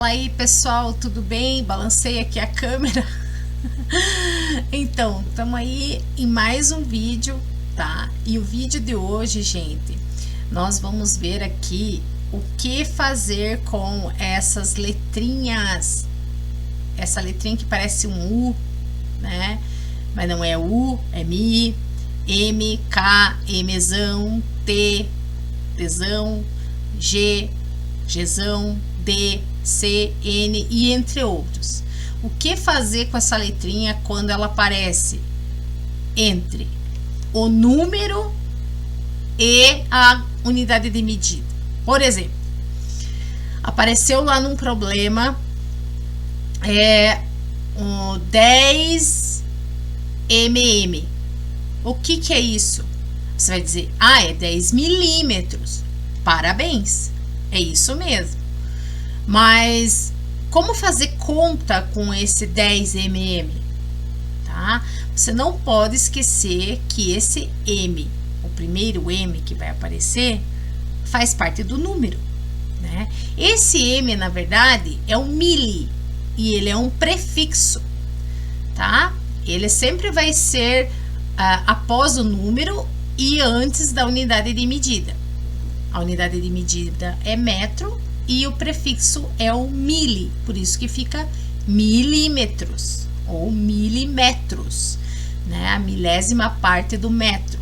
Fala aí, pessoal, tudo bem? Balancei aqui a câmera. Então, estamos aí em mais um vídeo, tá? E o vídeo de hoje, gente, nós vamos ver aqui o que fazer com essas letrinhas. Essa letrinha que parece um U, né? Mas não é U, é Mi, M, K, Mzão, T, Tzão, G, Gzão, D, C, N e entre outros. O que fazer com essa letrinha quando ela aparece entre o número e a unidade de medida? Por exemplo, apareceu lá num problema o 10 mm. O que é isso? Você vai dizer, é 10 milímetros. Parabéns, é isso mesmo. Mas como fazer conta com esse 10 mm? Tá? Você não pode esquecer que esse M, o primeiro M que vai aparecer, faz parte do número, né? Esse M, na verdade, é um mili e ele é um prefixo, tá? Ele sempre vai ser após o número e antes da unidade de medida. A unidade de medida é metro e o prefixo é o mili, por isso que fica milímetros ou milimetros, né? A milésima parte do metro.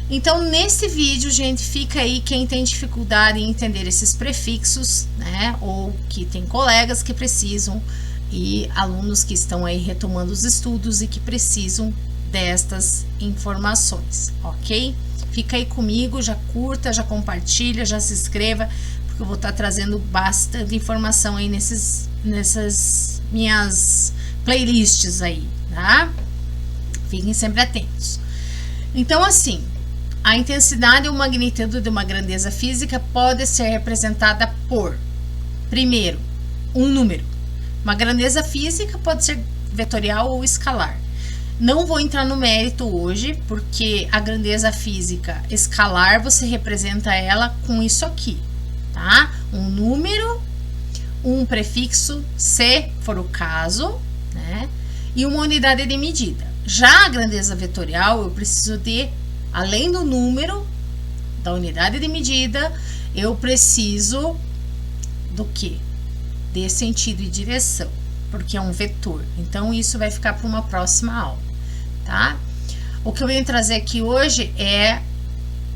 Então, nesse vídeo, gente, fica aí quem tem dificuldade em entender esses prefixos, né? Ou que tem colegas que precisam e alunos que estão aí retomando os estudos e que precisam destas informações, ok? Fica aí comigo, já curta, já compartilha, já se inscreva, porque eu vou estar trazendo bastante informação aí nessas minhas playlists aí, tá? Fiquem sempre atentos. Então, assim, a intensidade ou magnitude de uma grandeza física pode ser representada por, primeiro, um número. Uma grandeza física pode ser vetorial ou escalar. Não vou entrar no mérito hoje, porque a grandeza física escalar, você representa ela com isso aqui, tá? Um número, um prefixo, se for o caso, né? E uma unidade de medida. Já a grandeza vetorial, eu preciso de, além do número, da unidade de medida, eu preciso do quê? De sentido e direção, porque é um vetor. Então, isso vai ficar para uma próxima aula, tá? O que eu venho trazer aqui hoje é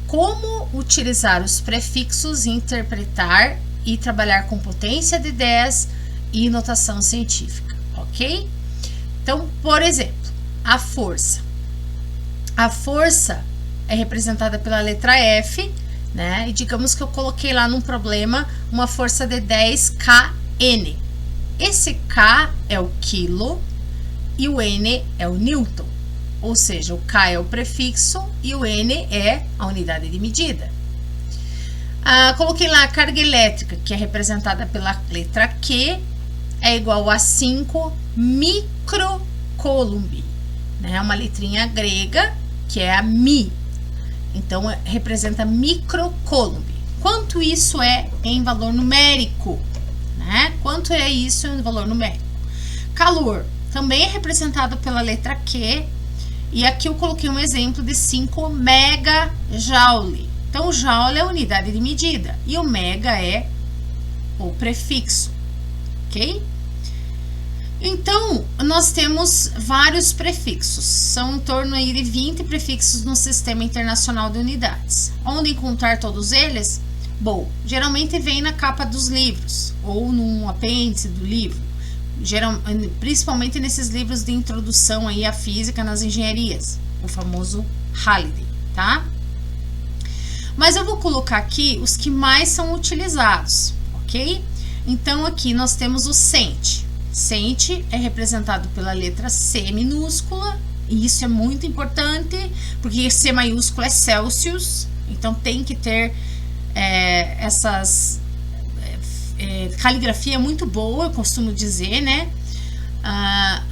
como utilizar os prefixos, interpretar e trabalhar com potência de 10 e notação científica, ok? Então, por exemplo, a força. A força é representada pela letra F, né? E digamos que eu coloquei lá num problema uma força de 10 kN. Esse K é o quilo e o N é o newton. Ou seja, o K é o prefixo e o N é a unidade de medida. Coloquei lá a carga elétrica, que é representada pela letra Q, é igual a 5 microcoulomb, né? Uma letrinha grega, que é a Mi. Então, representa microcoulomb. Quanto isso é em valor numérico? Né? Quanto é isso em valor numérico? Calor também é representado pela letra Q, e aqui eu coloquei um exemplo de 5 megajoule. Então, o joule é a unidade de medida e o mega é o prefixo, ok? Então, nós temos vários prefixos, são em torno aí de 20 prefixos no Sistema Internacional de Unidades. Onde encontrar todos eles? Bom, geralmente vem na capa dos livros ou num apêndice do livro, principalmente nesses livros de introdução aí à física nas engenharias, o famoso Halliday, tá? Mas eu vou colocar aqui os que mais são utilizados, ok? Então, aqui nós temos o cent. Cent é representado pela letra C minúscula, e isso é muito importante, porque C maiúsculo é Celsius, então tem que ter caligrafia muito boa, eu costumo dizer, né?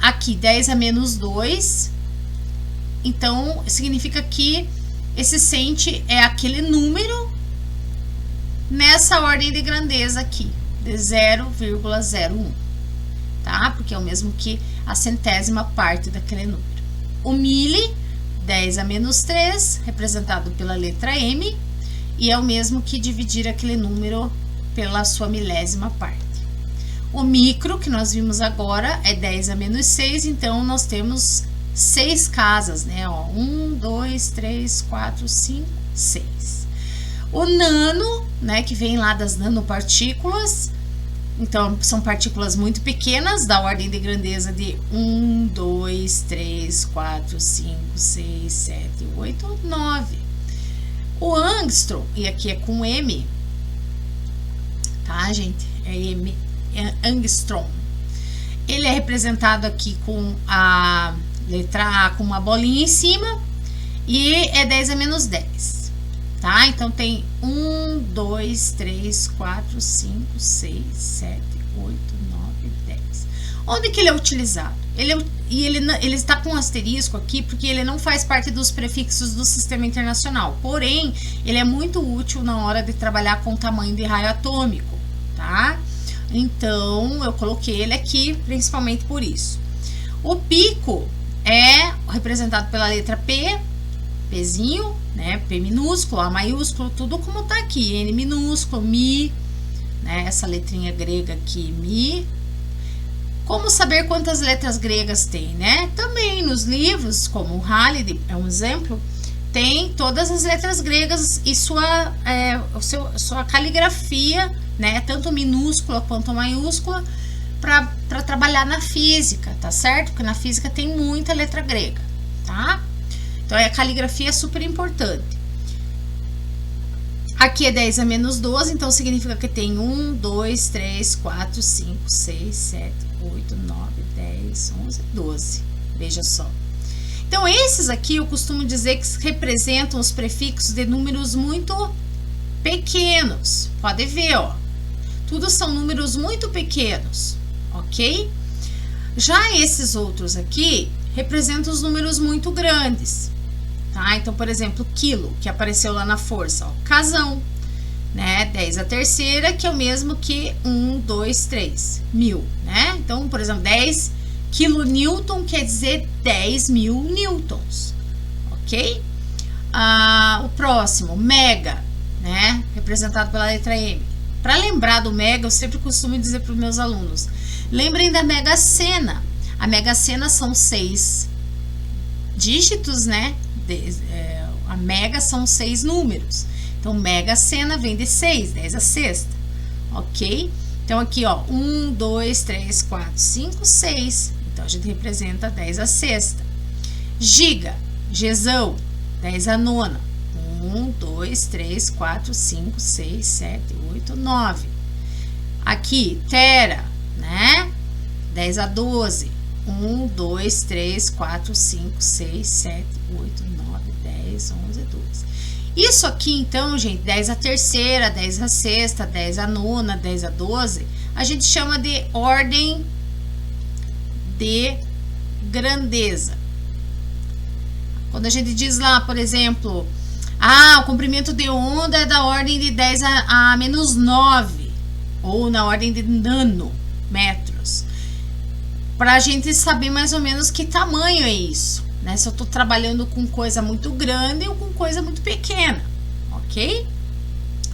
Aqui 10 a menos 2, então significa que esse cent é aquele número nessa ordem de grandeza aqui, 0,01, tá? Porque é o mesmo que a centésima parte daquele número. O mili, 10 a menos 3, representado pela letra M, e é o mesmo que dividir aquele número pela sua milésima parte. O micro, que nós vimos agora, é 10 a menos 6, então nós temos 6 casas, né? Ó, 1, 2, 3, 4, 5, 6. O nano, né, que vem lá das nanopartículas, então são partículas muito pequenas, da ordem de grandeza de 1, 2, 3, 4, 5, 6, 7, 8, 9. O angstrom, e aqui é com M, tá, gente? É M, é angstrom. Ele é representado aqui com a letra A com uma bolinha em cima e é 10 a menos 10, tá? Então tem 1, 2, 3, 4, 5, 6, 7, 8, 9, 10. Onde que ele é utilizado? Ele está com um asterisco aqui porque ele não faz parte dos prefixos do sistema internacional, porém, ele é muito útil na hora de trabalhar com tamanho de raio atômico, tá? Então, eu coloquei ele aqui principalmente por isso. O pico é representado pela letra P, Pzinho, né? P minúsculo, A maiúsculo, tudo como tá aqui. N minúsculo, Mi, né? Essa letrinha grega aqui, Mi. Como saber quantas letras gregas tem, né? Também nos livros, como o Halley é um exemplo, tem todas as letras gregas e sua caligrafia, né? Tanto minúscula quanto maiúscula, para trabalhar na física, tá certo? Porque na física tem muita letra grega, tá? Então, a caligrafia é super importante. Aqui é 10 a menos 12, então significa que tem 1, 2, 3, 4, 5, 6, 7, 8, 9, 10, 11, 12. Veja só. Então, esses aqui eu costumo dizer que representam os prefixos de números muito pequenos. Pode ver, ó. Tudo são números muito pequenos, ok? Já esses outros aqui representam os números muito grandes, tá? Então, por exemplo, quilo, que apareceu lá na força, ó, casão, né? 10 a terceira, que é o mesmo que 1, 2, 3, 1000, né? Então, por exemplo, 10 kilonewton quer dizer 10.000 newtons, ok? O próximo, mega, né? Representado pela letra M. Para lembrar do mega, eu sempre costumo dizer para os meus alunos, lembrem da Mega Sena. A Mega Sena são 6 dígitos, né? A mega são 6 números. Então, Mega Sena vem de 6, 10 a sexta, ok? Então, aqui, ó, 1, 2, 3, 4, 5, 6. Então, a gente representa 10 a sexta. Giga, Gzão, 10 a nona. 1, 2, 3, 4, 5, 6, 7, 8, 9. Aqui, tera, né? 10 a 12. 1, 2, 3, 4, 5, 6, 7, 8, 9, 10, 11, 12. Isso aqui, então, gente, 10 a terceira, 10 a sexta, 10 a nona, 10 a 12, a gente chama de ordem de grandeza. Quando a gente diz lá, por exemplo, o comprimento de onda é da ordem de 10 a menos 9, ou na ordem de nanômetros, para a gente saber mais ou menos que tamanho é isso, né? Se eu estou trabalhando com coisa muito grande ou com coisa muito pequena, ok?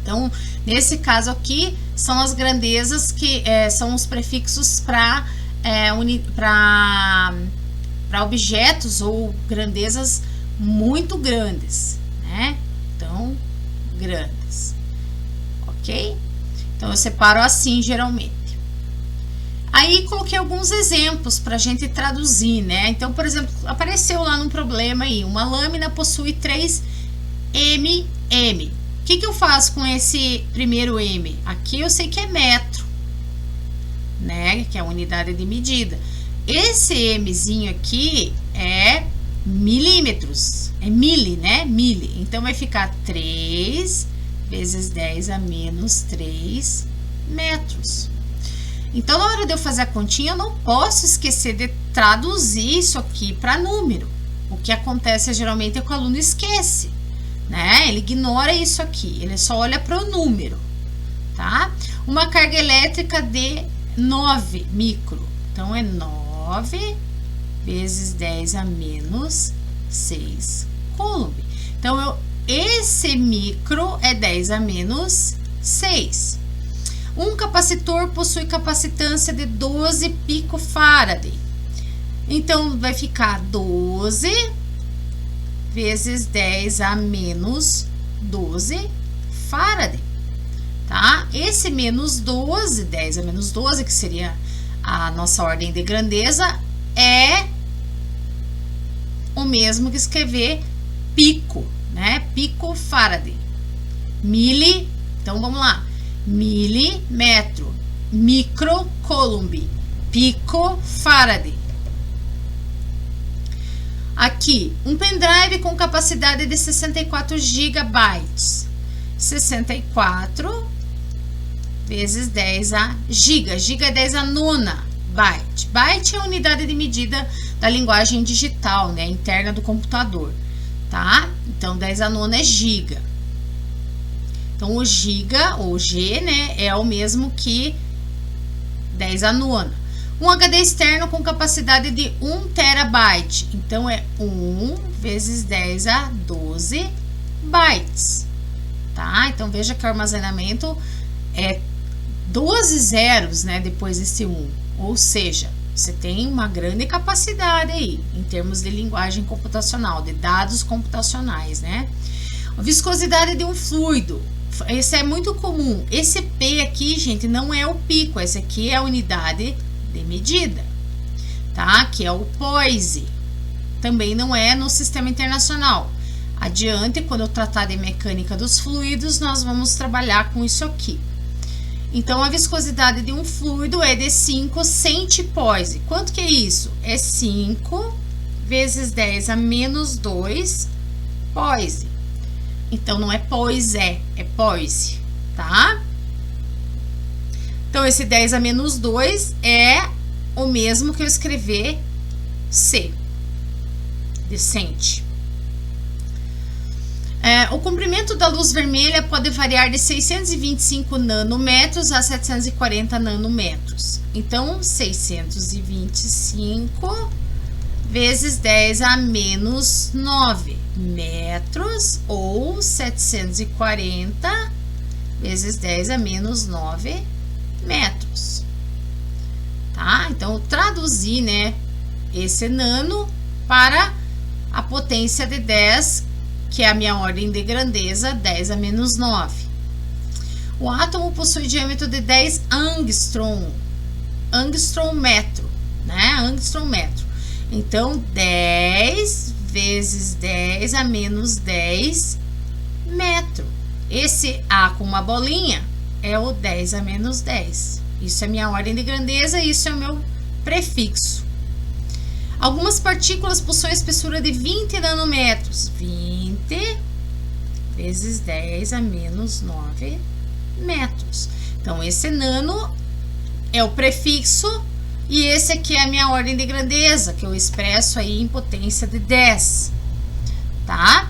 Então, nesse caso aqui, são as grandezas que são os prefixos para objetos ou grandezas muito grandes, né? Então, grandes, ok? Então, eu separo assim, geralmente. Aí, coloquei alguns exemplos para a gente traduzir, né? Então, por exemplo, apareceu lá num problema aí, uma lâmina possui 3 mm. O que eu faço com esse primeiro M? Aqui eu sei que é metro, né? Que é a unidade de medida. Esse Mzinho aqui é milímetros, é mili, né? Mili. Então, vai ficar 3 vezes 10 a menos 3 metros. Então, na hora de eu fazer a continha, eu não posso esquecer de traduzir isso aqui para número. O que acontece geralmente é que o aluno esquece, né? Ele ignora isso aqui, ele só olha para o número, tá? Uma carga elétrica de 9 micro. Então, é 9 vezes 10 a menos 6 coulomb. Então, esse micro é 10 a menos 6. Um capacitor possui capacitância de 12 picofarad. Então, vai ficar 12 vezes 10 a menos 12 farad, tá? Esse menos 12, 10 a menos 12, que seria a nossa ordem de grandeza, é o mesmo que escrever pico, né? Picofarad. Mili, então vamos lá. Milímetro, microcoulomb, picofarad. Aqui, um pendrive com capacidade de 64 GB. 64 vezes 10 a giga. Giga é 10 a nona byte. Byte é a unidade de medida da linguagem digital, né, interna do computador, tá? Então, 10 a nona é giga. Então, o giga, ou G, né, é o mesmo que 10 a nona. Um HD externo com capacidade de 1 terabyte. Então, é 1 vezes 10 a 12 bytes. Tá? Então, veja que o armazenamento é 12 zeros, né, depois desse 1. Ou seja, você tem uma grande capacidade aí, em termos de linguagem computacional, de dados computacionais, né? A viscosidade de um fluido. Esse é muito comum. Esse P aqui, gente, não é o pico. Esse aqui é a unidade de medida, tá? Que é o poise. Também não é no sistema internacional. Adiante, quando eu tratar de mecânica dos fluidos, nós vamos trabalhar com isso aqui. Então, a viscosidade de um fluido é de 5 centipoise. Quanto que é isso? É 5 vezes 10 a menos 2 poise. Então, não é poise, é poise, tá? Então, esse 10 a menos 2 é o mesmo que eu escrever C, de centi. O comprimento da luz vermelha pode variar de 625 nanômetros a 740 nanômetros. Então, 625 vezes 10 a menos 9 metros, ou 740 vezes 10 a menos 9 metros. Tá? Então, eu traduzi, né, esse nano para a potência de 10, que é a minha ordem de grandeza, 10 a menos 9. O átomo possui diâmetro de 10 angstrom, angstrommetro, né? Angstrommetro. Então, 10 vezes 10 a menos 10 metro. Esse A com uma bolinha é o 10 a menos 10. Isso é minha ordem de grandeza, isso é o meu prefixo. Algumas partículas possuem espessura de 20 nanômetros. 20 vezes 10 a menos 9 metros. Então, esse nano é o prefixo e esse aqui é a minha ordem de grandeza, que eu expresso aí em potência de 10. Tá?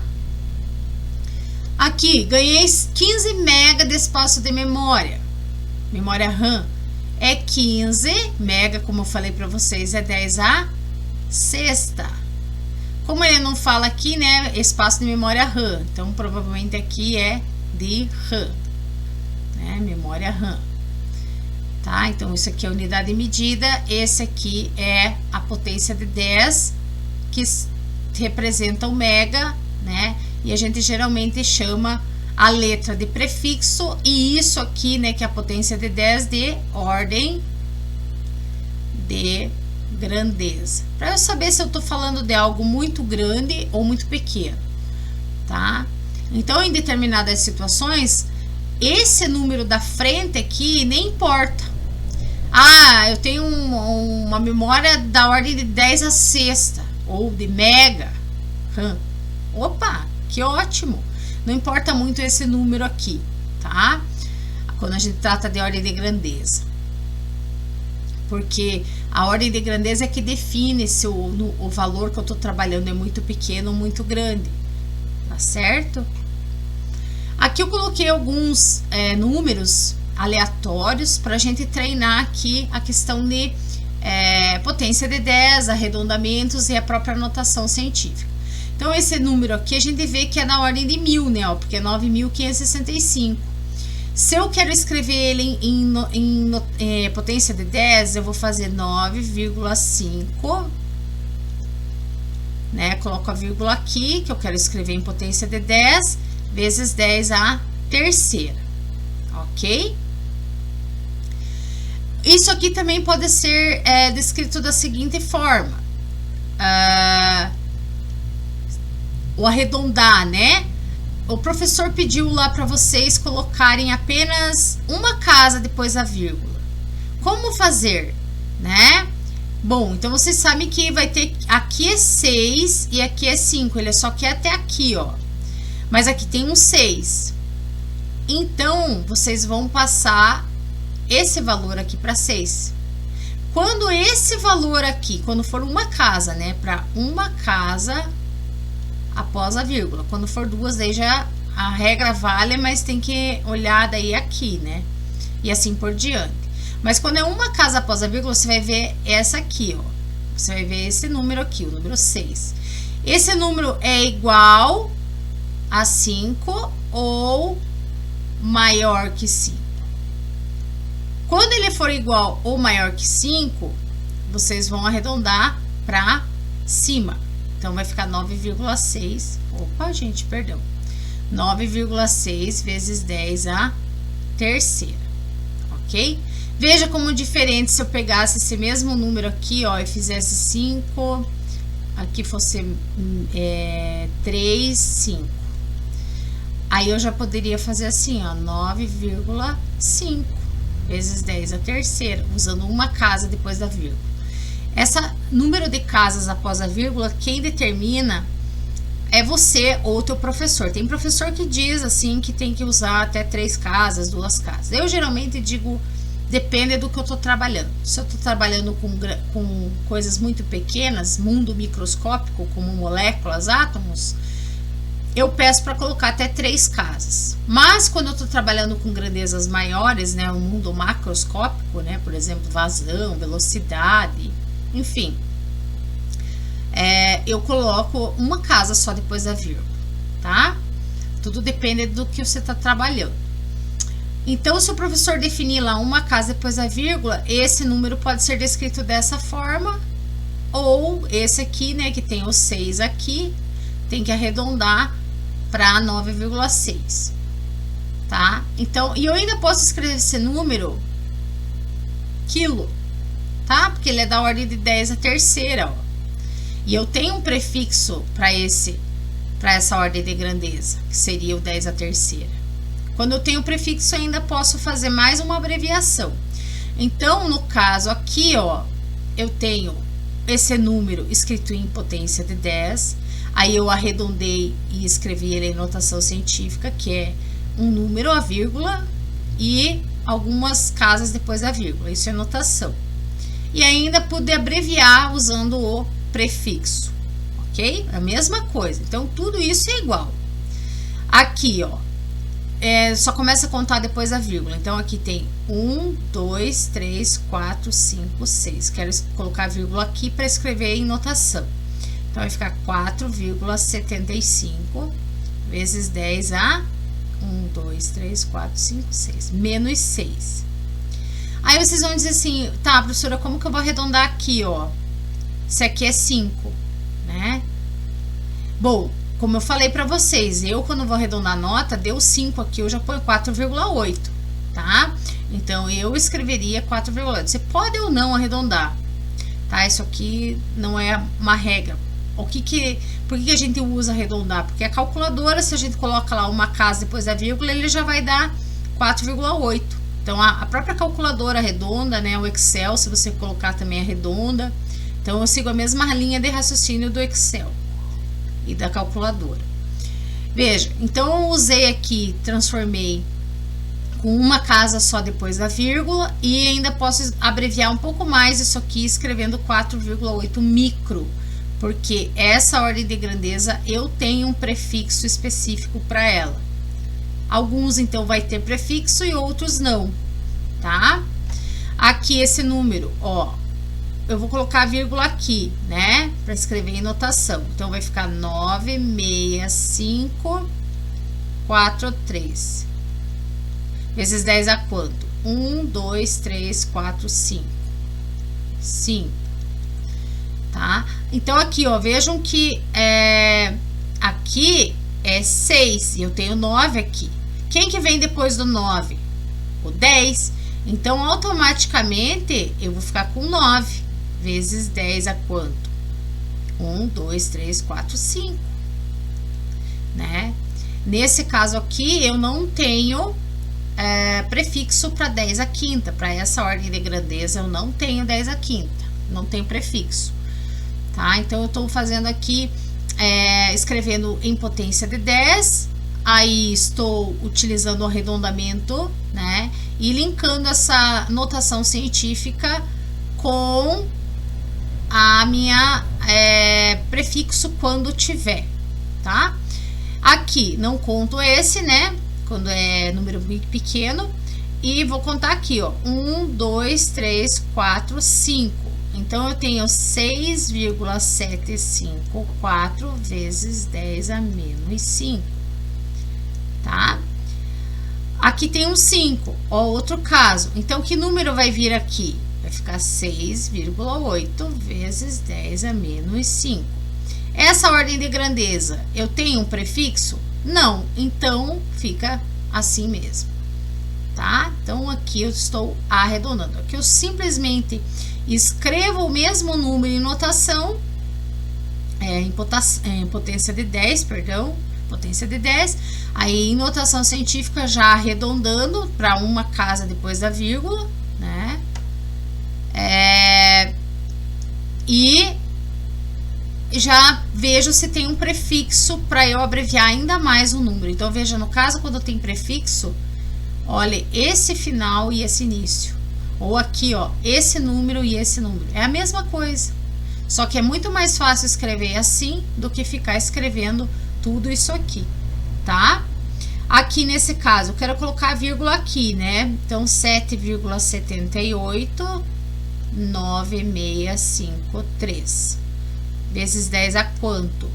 Aqui, ganhei 15 MB de espaço de memória. Memória RAM é 15 MB, como eu falei para vocês, é 10 a sexta. Como ele não fala aqui, né, espaço de memória RAM, então provavelmente aqui é de RAM, né, memória RAM, tá? Então isso aqui é a unidade de medida, esse aqui é a potência de 10, que representa o mega, né, e a gente geralmente chama a letra de prefixo, e isso aqui, né, que é a potência de 10, de ordem de grandeza, para eu saber se eu tô falando de algo muito grande ou muito pequeno, tá? Então, em determinadas situações, esse número da frente aqui nem importa. Ah, eu tenho uma memória da ordem de 10 a sexta, ou de mega. Opa, que ótimo! Não importa muito esse número aqui, tá? Quando a gente trata de ordem de grandeza. Porque a ordem de grandeza é que define se o valor que eu estou trabalhando é muito pequeno ou muito grande, tá certo? Aqui eu coloquei alguns números aleatórios para a gente treinar aqui a questão de potência de 10, arredondamentos e a própria notação científica. Então, esse número aqui a gente vê que é na ordem de 1000, né? Ó, porque é 9.565. Se eu quero escrever ele em potência de 10, eu vou fazer 9,5, né? Coloco a vírgula aqui, que eu quero escrever em potência de 10, vezes 10 à terceira, ok? Isso aqui também pode ser descrito da seguinte forma. O arredondar, né? O professor pediu lá para vocês colocarem apenas uma casa depois da vírgula. Como fazer, né? Bom, então vocês sabem que vai ter... Aqui é 6 e aqui é 5. Ele só quer até aqui, ó. Mas aqui tem um 6. Então, vocês vão passar esse valor aqui para 6. Quando esse valor aqui, quando for uma casa, né? Para uma casa após a vírgula. Quando for duas, daí já a regra vale, mas tem que olhar daí aqui, né? E assim por diante. Mas quando é uma casa após a vírgula, você vai ver essa aqui, ó. Você vai ver esse número aqui, o número 6. Esse número é igual a 5 ou maior que 5. Quando ele for igual ou maior que 5, vocês vão arredondar para cima. Então, vai ficar 9,6. Opa, gente, perdão. 9,6 vezes 10 à terceira, ok? Veja como diferente se eu pegasse esse mesmo número aqui, ó, e fizesse 5, aqui fosse 3, 5. Aí, eu já poderia fazer assim, ó, 9,5 vezes 10 à terceira, usando uma casa depois da vírgula. Esse número de casas após a vírgula, quem determina é você ou o teu professor. Tem professor que diz assim que tem que usar até 3 casas, 2 casas. Eu geralmente digo, depende do que eu estou trabalhando. Se eu estou trabalhando com coisas muito pequenas, mundo microscópico, como moléculas, átomos, eu peço para colocar até 3 casas. Mas quando eu estou trabalhando com grandezas maiores, né, o mundo macroscópico, né, por exemplo, vazão, velocidade, enfim, eu coloco uma casa só depois da vírgula, tá? Tudo depende do que você está trabalhando. Então, se o professor definir lá uma casa depois da vírgula, esse número pode ser descrito dessa forma, ou esse aqui, né, que tem o 6 aqui, tem que arredondar para 9,6, tá? Então, e eu ainda posso escrever esse número quilo, tá? Porque ele é da ordem de 10 à terceira, ó. E eu tenho um prefixo para essa ordem de grandeza, que seria o 10 à terceira. Quando eu tenho o prefixo, eu ainda posso fazer mais uma abreviação. Então, no caso aqui, ó, eu tenho esse número escrito em potência de 10, aí eu arredondei e escrevi ele em notação científica, que é um número, a vírgula, e algumas casas depois da vírgula. Isso é notação. E ainda pude abreviar usando o prefixo, ok? A mesma coisa. Então, tudo isso é igual. Aqui, ó, só começa a contar depois da vírgula. Então, aqui tem 1, 2, 3, 4, 5, 6. Quero colocar a vírgula aqui para escrever em notação. Então, vai ficar 4,75 vezes 10 a 1, 2, 3, 4, 5, 6. Menos 6. Aí, vocês vão dizer assim, tá, professora, como que eu vou arredondar aqui, ó? Se aqui é 5, né? Bom, como eu falei para vocês, eu quando vou arredondar a nota, deu 5 aqui, eu já ponho 4,8, tá? Então, eu escreveria 4,8. Você pode ou não arredondar, tá? Isso aqui não é uma regra. Por que a gente usa arredondar? Porque a calculadora, se a gente coloca lá uma casa depois da vírgula, ele já vai dar 4,8. Então, a própria calculadora arredonda, né? O Excel, se você colocar também arredonda. Então, eu sigo a mesma linha de raciocínio do Excel e da calculadora. Veja, então eu usei aqui, transformei com uma casa só depois da vírgula e ainda posso abreviar um pouco mais isso aqui escrevendo 4,8 micro, porque essa ordem de grandeza eu tenho um prefixo específico para ela. Alguns então vai ter prefixo e outros não, tá? Aqui esse número, ó, eu vou colocar a vírgula aqui, né? Para escrever em notação. Então, vai ficar 96543. Vezes 10 a quanto? 1, 2, 3, 4, 5. 5. Tá? Então, aqui, ó, vejam que aqui é 6 e eu tenho 9 aqui. Quem que vem depois do 9? O 10. Então, automaticamente, eu vou ficar com 9 vezes 10 a quanto? 1, 2, 3, 4, 5. Né? Nesse caso aqui, eu não tenho prefixo para 10 a quinta. Para essa ordem de grandeza, eu não tenho 10 a quinta. Não tenho prefixo. Tá? Então, eu estou fazendo aqui, escrevendo em potência de 10. Aí, estou utilizando o arredondamento, né? E linkando essa notação científica com a minha prefixo quando tiver, tá? Aqui, não conto esse, né? Quando é número muito pequeno. E vou contar aqui, ó. 1, 2, 3, 4, 5. Então, eu tenho 6,754 vezes 10 a menos 5. Tá? Aqui tem um 5, ó, outro caso. Então, que número vai vir aqui? Vai ficar 6,8 vezes 10 a menos 5. Essa ordem de grandeza, eu tenho um prefixo? Não, então fica assim mesmo, tá? Então, aqui eu estou arredondando. Aqui eu simplesmente escrevo o mesmo número em notação, em potência de 10, perdão, potência de 10, aí em notação científica já arredondando para uma casa depois da vírgula, né? E já vejo se tem um prefixo para eu abreviar ainda mais o número. Então, veja, no caso, quando tem prefixo, olha, esse final e esse início. Ou aqui, ó, esse número e esse número. É a mesma coisa. Só que é muito mais fácil escrever assim do que ficar escrevendo tudo isso aqui, tá? Aqui nesse caso, eu quero colocar a vírgula aqui, né? Então, 7,78 9653 vezes 10 a quanto?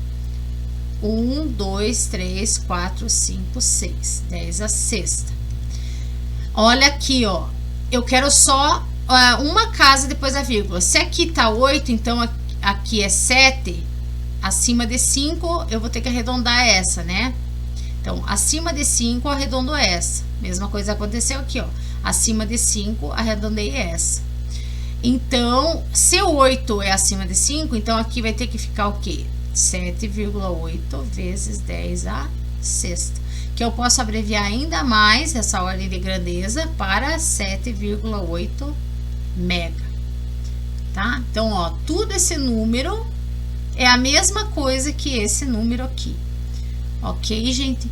1, 2, 3, 4, 5, 6. 10 a sexta. Olha aqui, ó. Eu quero só uma casa depois da vírgula. Se aqui tá 8, então aqui é 7. Acima de 5, eu vou ter que arredondar essa, né? Então, acima de 5, eu arredondo essa. Mesma coisa aconteceu aqui, ó. Acima de 5, arredondei essa. Então, se o 8 é acima de 5, então aqui vai ter que ficar o quê? 7,8 vezes 10 a sexta. Que eu posso abreviar ainda mais essa ordem de grandeza para 7,8 mega. Tá? Então, ó, tudo esse número é a mesma coisa que esse número aqui. Ok, gente?